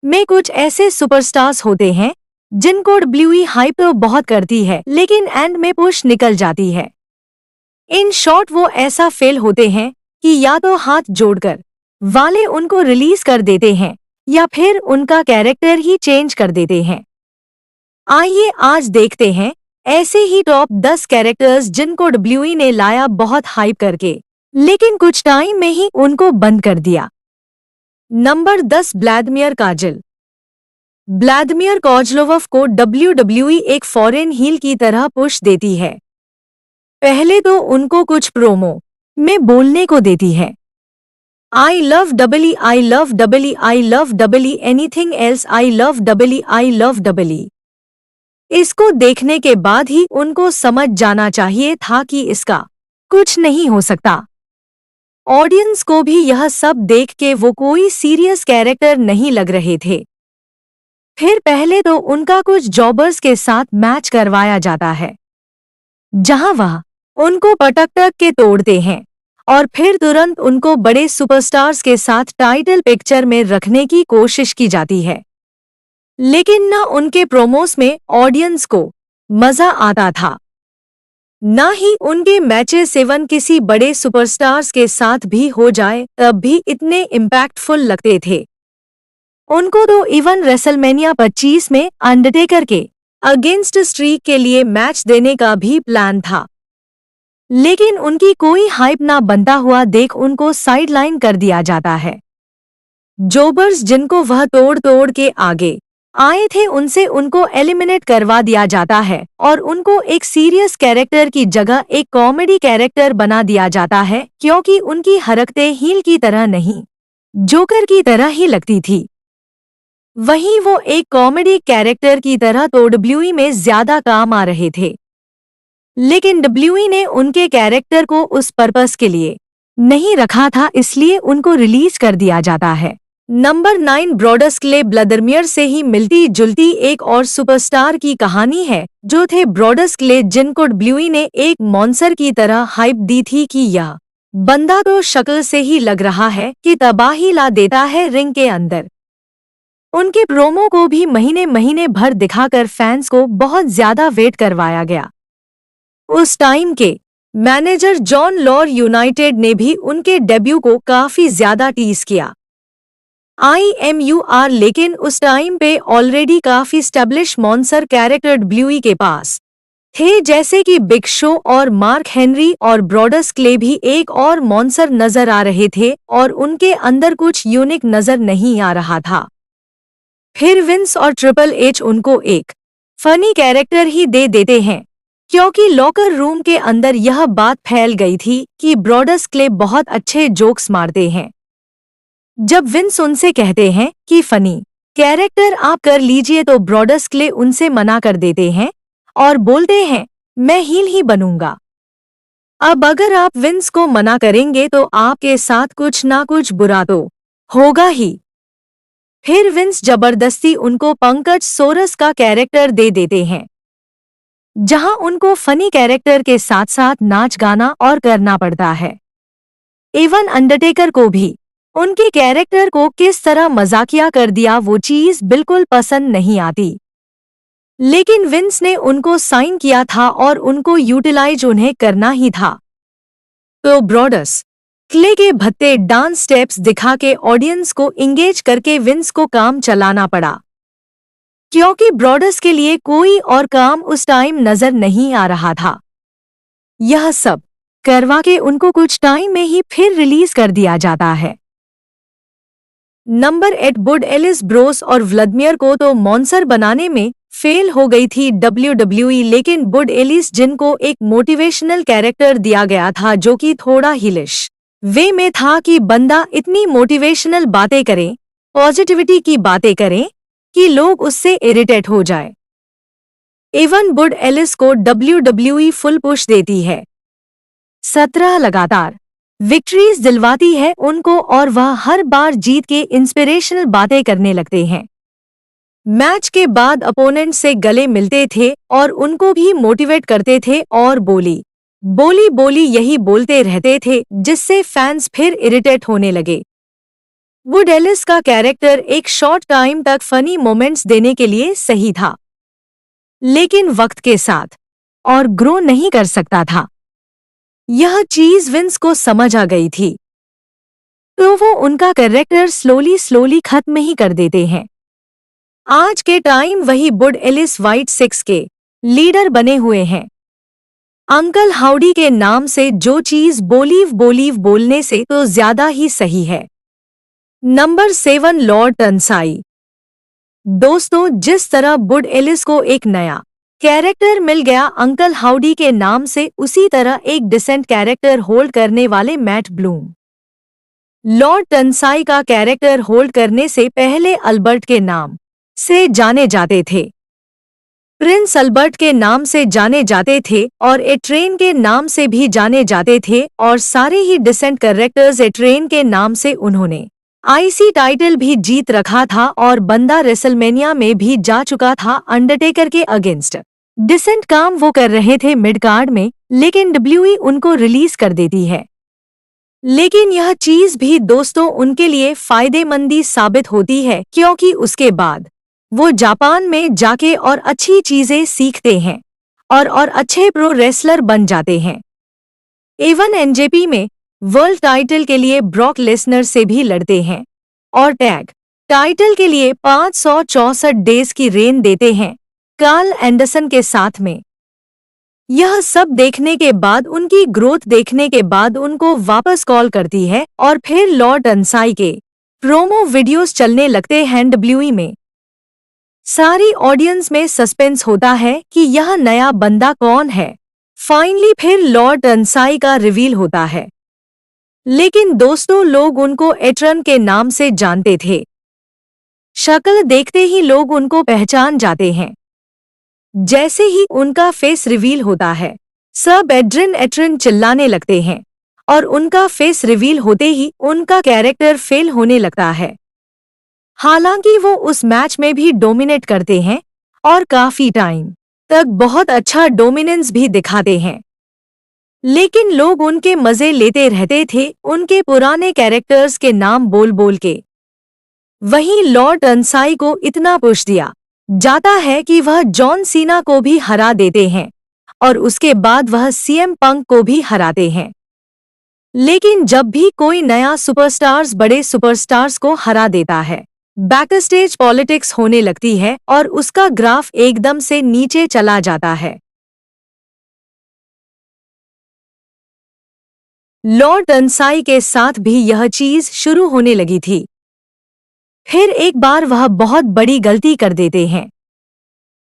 में कुछ ऐसे सुपरस्टार्स होते हैं जिनको डब्ल्यूई हाइप तो बहुत करती है लेकिन एंड में पुश निकल जाती है। इन शॉर्ट वो ऐसा फेल होते हैं कि या तो हाथ जोड़कर वाले उनको रिलीज कर देते हैं या फिर उनका कैरेक्टर ही चेंज कर देते हैं। आइए आज देखते हैं ऐसे ही टॉप 10 कैरेक्टर्स जिनको डब्ल्यूई ने लाया बहुत हाइप करके लेकिन कुछ टाइम में ही उनको बंद कर दिया। नंबर 10 व्लादिमीर काजल। व्लादिमीर कोजलोवफ को डब्ल्यूडब्ल्यूई एक फॉरेन हील की तरह पुश देती है। पहले तो उनको कुछ प्रोमो में बोलने को देती है, I love Dabli I love Dabli I love Dabli anything else I love Dabli I love Dabli. इसको देखने के बाद ही उनको समझ जाना चाहिए था कि इसका कुछ नहीं हो सकता। ऑडियंस को भी यह सब देख के वो कोई सीरियस कैरेक्टर नहीं लग रहे थे। फिर पहले तो उनका कुछ जॉबर्स के साथ मैच करवाया जाता है जहां वह उनको पटक के तोड़ते हैं और फिर तुरंत उनको बड़े सुपरस्टार्स के साथ टाइटल पिक्चर में रखने की कोशिश की जाती है, लेकिन न उनके प्रोमोस में ऑडियंस को मजा आता था न ही उनके मैचेस सेवन किसी बड़े सुपरस्टार्स के साथ भी हो जाए तब भी इतने इम्पैक्टफुल लगते थे। उनको तो इवन रेसलमेनिया 25 में अंडरटेकर के अगेंस्ट स्ट्रीक के लिए मैच देने का भी प्लान था, लेकिन उनकी कोई हाइप ना बनता हुआ देख उनको साइडलाइन कर दिया जाता है। जोबर्स जिनको वह तोड़ तोड़ के आगे आए थे उनसे उनको एलिमिनेट करवा दिया जाता है और उनको एक सीरियस कैरेक्टर की जगह एक कॉमेडी कैरेक्टर बना दिया जाता है, क्योंकि उनकी हरकतें हील की तरह नहीं जोकर की तरह ही लगती थी। वहीं वो एक कॉमेडी कैरेक्टर की तरह तो डब्ल्यूई में ज्यादा काम आ रहे थे, लेकिन डब्ल्यूई ने उनके कैरेक्टर को उस पर्पस के लिए नहीं रखा था, इसलिए उनको रिलीज कर दिया जाता है। Number 9 ब्रॉडस clay. व्लादिमीर से ही मिलती जुलती एक और सुपरस्टार की कहानी है जो थे ब्रॉडस क्ले, जिनको डब्ल्यूई ने एक मॉन्स्टर की तरह हाइप दी थी कि यह बंदा तो शक्ल से ही लग रहा है कि तबाही ला देता है रिंग के अंदर। उनके प्रोमो को भी महीने महीने भर दिखाकर फैंस को बहुत ज्यादा वेट करवाया गया। उस टाइम के मैनेजर जॉन लॉर यूनाइटेड ने भी उनके डेब्यू को काफी ज्यादा टीज किया। IMUR लेकिन उस टाइम पे ऑलरेडी काफी स्टेब्लिश मॉन्स्टर कैरेक्टर डब्ल्यूई के पास थे, जैसे कि बिग शो और मार्क हेनरी, और ब्रॉडस क्ले भी एक और मॉन्स्टर नजर आ रहे थे और उनके अंदर कुछ यूनिक नजर नहीं आ रहा था। फिर विंस और ट्रिपल एच उनको एक फनी कैरेक्टर ही दे देते हैं, क्योंकि लॉकर रूम के अंदर यह बात फैल गई थी कि ब्रॉडस क्ले बहुत अच्छे जोक्स मारते हैं। जब विंस उनसे कहते हैं कि फनी कैरेक्टर आप कर लीजिए तो ब्रॉडस क्ले उनसे मना कर देते हैं और बोलते हैं मैं हील ही बनूंगा। अब अगर आप विंस को मना करेंगे तो आपके साथ कुछ ना कुछ बुरा तो होगा ही। फिर विंस जबरदस्ती उनको पंकज सोरस का कैरेक्टर दे देते हैं, जहां उनको फनी कैरेक्टर के साथ साथ नाच गाना और करना पड़ता है। इवन अंडरटेकर को भी उनके कैरेक्टर को किस तरह मजाकिया कर दिया वो चीज बिल्कुल पसंद नहीं आती, लेकिन विंस ने उनको साइन किया था और उनको यूटिलाइज उन्हें करना ही था। तो ब्रॉडस क्ले के भत्ते डांस स्टेप्स दिखा के ऑडियंस को इंगेज करके विंस को काम चलाना पड़ा, क्योंकि ब्रॉडस के लिए कोई और काम उस टाइम नजर नहीं आ रहा था। यह सब करवा के उनको कुछ टाइम में ही फिर रिलीज कर दिया जाता है। Number 8 Bud Ellis. ब्रोस और व्लादिमीर को तो मॉन्स्टर बनाने में फेल हो गई थी डब्ल्यूडब्ल्यूई, लेकिन बुड एलिस जिनको एक मोटिवेशनल कैरेक्टर दिया गया था जो कि थोड़ा हिलिश वे में था कि बंदा इतनी मोटिवेशनल बातें करे, पॉजिटिविटी की बातें करें कि लोग उससे इरिटेट हो जाए। इवन बुड एलिस को डब्ल्यूडब्ल्यूई फुल पुश देती है, 17 लगातार विक्ट्रीज दिलवाती है उनको और वह हर बार जीत के इंस्पिरेशनल बातें करने लगते हैं। मैच के बाद अपोनेंट से गले मिलते थे और उनको भी मोटिवेट करते थे और बोली बोली यही बोलते रहते थे, जिससे फैंस फिर इरिटेट होने लगे। वुड एलिस का कैरेक्टर एक शॉर्ट टाइम तक फनी मोमेंट्स देने के लिए सही था, लेकिन वक्त के साथ और ग्रो नहीं कर सकता था। यह चीज विंस को समझ आ गई थी, तो वो उनका कैरेक्टर स्लोली स्लोली खत्म ही कर देते हैं। आज के टाइम वही वुड एलिस व्हाइट सिक्स के लीडर बने हुए हैं। अंकल हाउडी के नाम से जो चीज बोलीव बोलीव बोलने से तो ज्यादा ही सही है। नंबर 7, लॉर्ड टर्नसाई। दोस्तों, जिस तरह वुड एलिस को एक नया कैरेक्टर मिल गया अंकल हाउडी के नाम से, उसी तरह एक डिसेंट कैरेक्टर होल्ड करने वाले मैट ब्लूम लॉर्ड टर्नसाई का कैरेक्टर होल्ड करने से पहले अल्बर्ट के नाम से जाने जाते थे। प्रिंस अल्बर्ट के नाम से जाने जाते थे और एट्रेन के नाम से भी जाने जाते थे, और सारे ही डिसेंट कैरेक्टर्स एट्रेन के नाम से उन्होंने आईसी टाइटल भी जीत रखा था और बंदा रेसलमेनिया में भी जा चुका था अंडरटेकर के अगेंस्ट। डिसेंट काम वो कर रहे थे मिड कार्ड में, लेकिन डब्ल्यूई उनको रिलीज कर देती है। लेकिन यह चीज भी दोस्तों उनके लिए फायदेमंदी साबित होती है, क्योंकि उसके बाद वो जापान में जाके और अच्छी चीजें सीखते हैं और अच्छे प्रो रेसलर बन जाते हैं। इवन एनजेपी में वर्ल्ड टाइटल के लिए ब्रॉक लेसनर से भी लड़ते हैं और टैग टाइटल के लिए 564 डेज की रेन देते हैं कार्ल एंडरसन के साथ में। यह सब देखने के बाद, उनकी ग्रोथ देखने के बाद उनको वापस कॉल करती है और फिर लॉर्ड टर्नसाई के प्रोमो वीडियोस चलने लगते हैं डब्ल्यूई में। सारी ऑडियंस में सस्पेंस होता है कि यह नया बंदा कौन है। फाइनली फिर लॉर्ड टर्नसाई का रिवील होता है, लेकिन दोस्तों लोग उनको एट्रन के नाम से जानते थे। शक्ल देखते ही लोग उनको पहचान जाते हैं। जैसे ही उनका फेस रिवील होता है, सब एड्रिन एट्रन चिल्लाने लगते हैं और उनका फेस रिवील होते ही उनका कैरेक्टर फेल होने लगता है। हालांकि वो उस मैच में भी डोमिनेट करते हैं और काफी टाइम तक बहुत अच्छा डोमिनेंस भी दिखाते हैं, लेकिन लोग उनके मजे लेते रहते थे उनके पुराने कैरेक्टर्स के नाम बोल बोल के। वहीं लॉर्ड टर्नसाई को इतना पुश दिया जाता है कि वह जॉन सीना को भी हरा देते हैं और उसके बाद वह सीएम पंक को भी हराते हैं। लेकिन जब भी कोई नया सुपरस्टार्स बड़े सुपरस्टार्स को हरा देता है, बैकस्टेज पॉलिटिक्स होने लगती है और उसका ग्राफ एकदम से नीचे चला जाता है। लॉर्ड टर्नसाई के साथ भी यह चीज शुरू होने लगी थी। फिर एक बार वह बहुत बड़ी गलती कर देते हैं।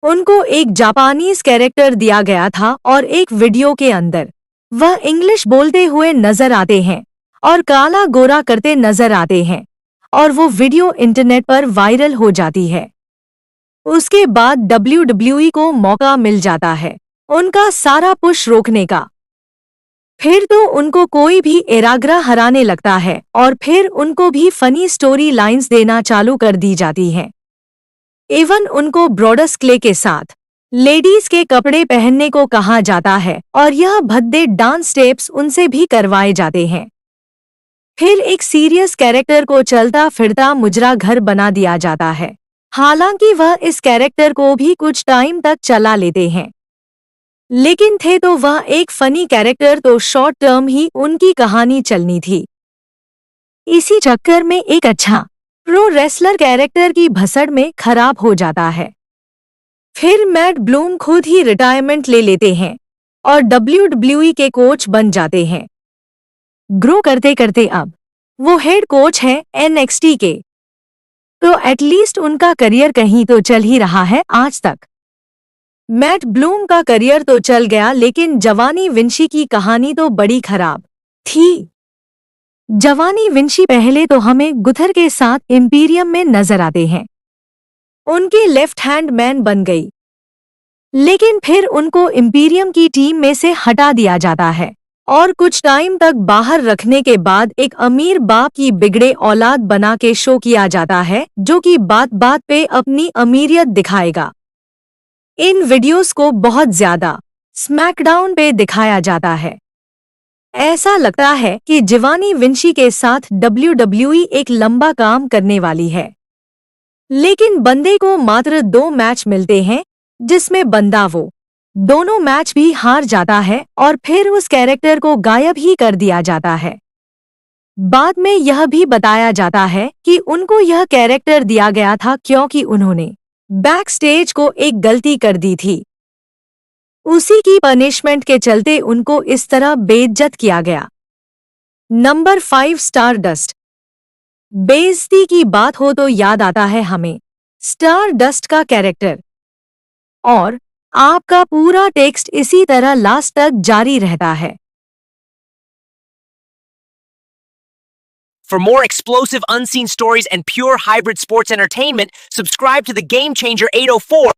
उनको एक जापानीज कैरेक्टर दिया गया था और एक वीडियो के अंदर वह इंग्लिश बोलते हुए नजर आते हैं और काला गोरा करते नजर आते हैं, और वो वीडियो इंटरनेट पर वायरल हो जाती है। उसके बाद डब्ल्यूडब्ल्यूई को मौका मिल जाता है उनका सारा पुश रोकने का। फिर तो उनको कोई भी एराग्रा हराने लगता है और फिर उनको भी फनी स्टोरी लाइंस देना चालू कर दी जाती हैं। इवन उनको ब्रॉडस क्ले के साथ लेडीज के कपड़े पहनने को कहा जाता है और यह भद्दे डांस स्टेप्स उनसे भी करवाए जाते हैं। फिर एक सीरियस कैरेक्टर को चलता फिरता मुजरा घर बना दिया जाता है। हालांकि वह इस कैरेक्टर को भी कुछ टाइम तक चला लेते हैं, लेकिन थे तो वह एक फनी कैरेक्टर, तो शॉर्ट टर्म ही उनकी कहानी चलनी थी। इसी चक्कर में एक अच्छा प्रो रेसलर कैरेक्टर की भसड़ में खराब हो जाता है। फिर मैट ब्लूम खुद ही रिटायरमेंट ले लेते हैं और डब्ल्यूडब्ल्यूई के कोच बन जाते हैं। ग्रो करते करते अब वो हेड कोच हैं एनएक्सटी के, तो एटलीस्ट उनका करियर कहीं तो चल ही रहा है आज तक। मैट ब्लूम का करियर तो चल गया, लेकिन जवानी विंशी की कहानी तो बड़ी खराब थी। जवानी विंशी पहले तो हमें गुथर के साथ इंपीरियम में नजर आते हैं, उनकी लेफ्ट हैंड मैन बन गई, लेकिन फिर उनको इंपीरियम की टीम में से हटा दिया जाता है और कुछ टाइम तक बाहर रखने के बाद एक अमीर बाप की बिगड़े औलाद बना के शो किया जाता है, जो कि बात बात पे अपनी अमीरियत दिखाएगा। इन वीडियोस को बहुत ज्यादा स्मैकडाउन पे दिखाया जाता है। ऐसा लगता है कि जिवानी विंची के साथ WWE एक लंबा काम करने वाली है। लेकिन बंदे को मात्र 2 मैच मिलते हैं, जिसमें बंदा वो दोनों मैच भी हार जाता है और फिर उस कैरेक्टर को गायब ही कर दिया जाता है। बाद में यह भी बताया जाता है कि उनको यह कैरेक्टर दिया गया था क्योंकि उन्होंने बैक स्टेज को एक गलती कर दी थी। उसी की पनिशमेंट के चलते उनको इस तरह बेइज्जत किया गया। Number 5 star dust. बेइज्जती की बात हो तो याद आता है हमें स्टार डस्ट का कैरेक्टर, और आपका पूरा टेक्स्ट इसी तरह लास्ट तक जारी रहता है। For more explosive unseen stories and pure hybrid sports entertainment, subscribe to the Game Changer 804.